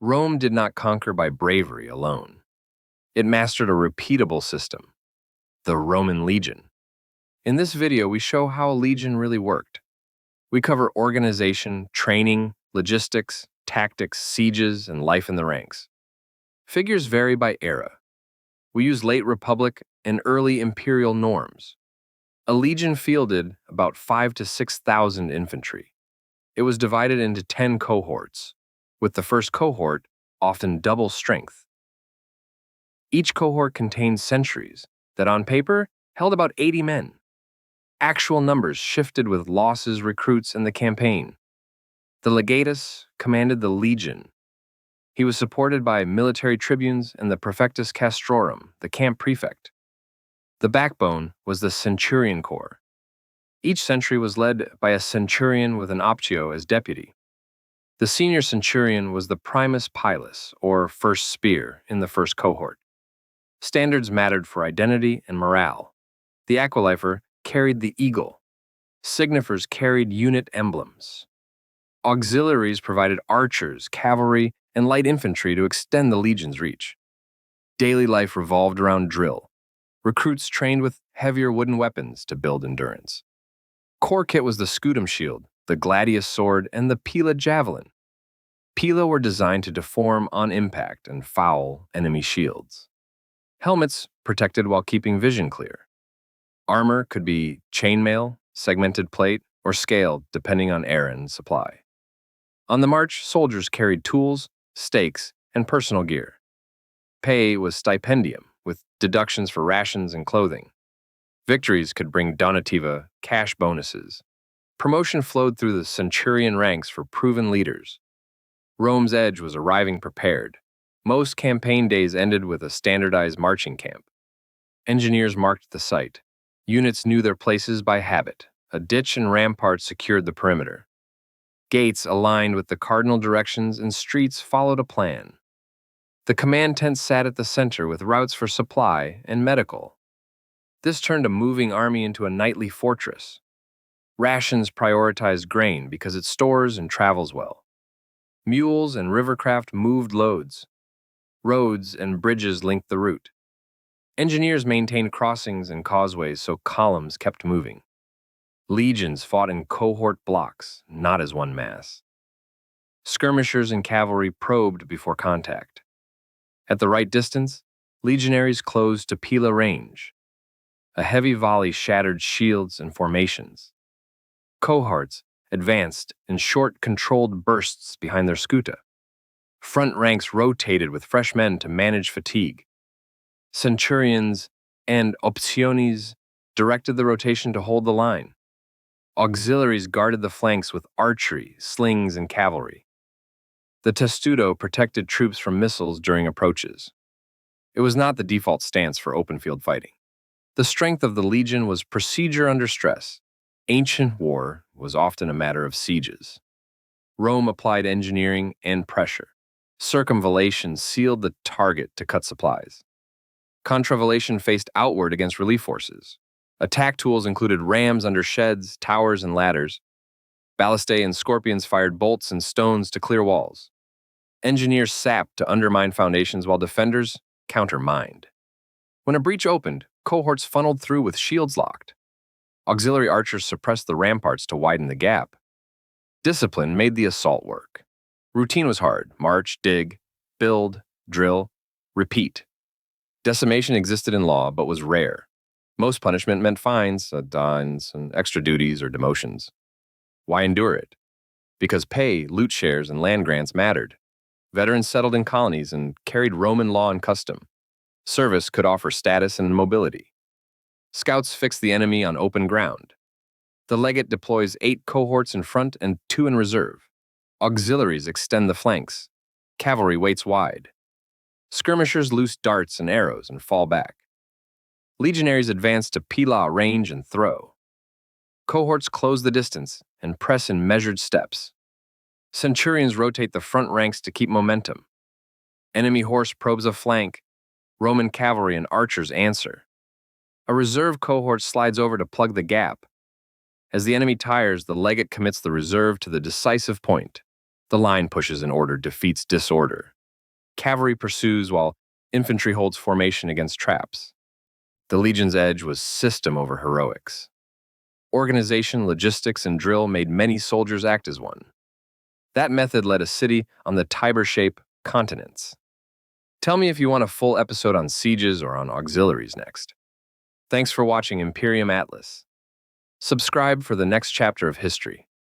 Rome did not conquer by bravery alone. It mastered a repeatable system, the Roman legion. In this video, we show how a legion really worked. We cover organization, training, logistics, tactics, sieges, and life in the ranks. Figures vary by era. We use late Republic and early imperial norms. A legion fielded about 5,000 to 6,000 infantry. It was divided into 10 cohorts, with the first cohort often double strength. Each cohort contained centuries that on paper held about 80 men. Actual numbers shifted with losses, recruits, and the campaign. The legatus commanded the legion. He was supported by military tribunes and the praefectus castrorum, the camp prefect. The backbone was the centurion corps. Each century was led by a centurion with an optio as deputy. The senior centurion was the primus pilus, or first spear, in the first cohort. Standards mattered for identity and morale. The aquilifer carried the eagle. Signifers carried unit emblems. Auxiliaries provided archers, cavalry, and light infantry to extend the legion's reach. Daily life revolved around drill. Recruits trained with heavier wooden weapons to build endurance. Core kit was the scutum shield, the gladius sword, and the pila javelin. Pila were designed to deform on impact and foul enemy shields. Helmets protected while keeping vision clear. Armor could be chainmail, segmented plate, or scaled depending on era and supply. On the march, soldiers carried tools, stakes, and personal gear. Pay was stipendium, with deductions for rations and clothing. Victories could bring donativa, cash bonuses. Promotion flowed through the centurion ranks for proven leaders. Rome's edge was arriving prepared. Most campaign days ended with a standardized marching camp. Engineers marked the site. Units knew their places by habit. A ditch and rampart secured the perimeter. Gates aligned with the cardinal directions and streets followed a plan. The command tent sat at the center with routes for supply and medical. This turned a moving army into a nightly fortress. Rations prioritized grain because it stores and travels well. Mules and rivercraft moved loads. Roads and bridges linked the route. Engineers maintained crossings and causeways so columns kept moving. Legions fought in cohort blocks, not as one mass. Skirmishers and cavalry probed before contact. At the right distance, legionaries closed to pila range. A heavy volley shattered shields and formations. Cohorts advanced in short, controlled bursts behind their scuta. Front ranks rotated with fresh men to manage fatigue. Centurions and optiones directed the rotation to hold the line. Auxiliaries guarded the flanks with archery, slings, and cavalry. The testudo protected troops from missiles during approaches. It was not the default stance for open field fighting. The strength of the legion was procedure under stress. Ancient war was often a matter of sieges. Rome applied engineering and pressure. Circumvallation sealed the target to cut supplies. Contravallation faced outward against relief forces. Attack tools included rams under sheds, towers, and ladders. Ballistae and scorpions fired bolts and stones to clear walls. Engineers sapped to undermine foundations while defenders countermined. When a breach opened, cohorts funneled through with shields locked. Auxiliary archers suppressed the ramparts to widen the gap. Discipline made the assault work. Routine was hard: march, dig, build, drill, repeat. Decimation existed in law, but was rare. Most punishment meant fines, dines, and extra duties or demotions. Why endure it? Because pay, loot shares, and land grants mattered. Veterans settled in colonies and carried Roman law and custom. Service could offer status and mobility. Scouts fixed the enemy on open ground. The legate deploys 8 cohorts in front and 2 in reserve. Auxiliaries extend the flanks. Cavalry waits wide. Skirmishers loose darts and arrows and fall back. Legionaries advance to pila range and throw. Cohorts close the distance and press in measured steps. Centurions rotate the front ranks to keep momentum. Enemy horse probes a flank. Roman cavalry and archers answer. A reserve cohort slides over to plug the gap. As the enemy tires, the legate commits the reserve to the decisive point. The line pushes in order, defeats disorder. Cavalry pursues while infantry holds formation against traps. The legion's edge was system over heroics. Organization, logistics, and drill made many soldiers act as one. That method led a city on the Tiber-shaped continents. Tell me if you want a full episode on sieges or on auxiliaries next. Thanks for watching Imperium Atlas. Subscribe for the next chapter of history.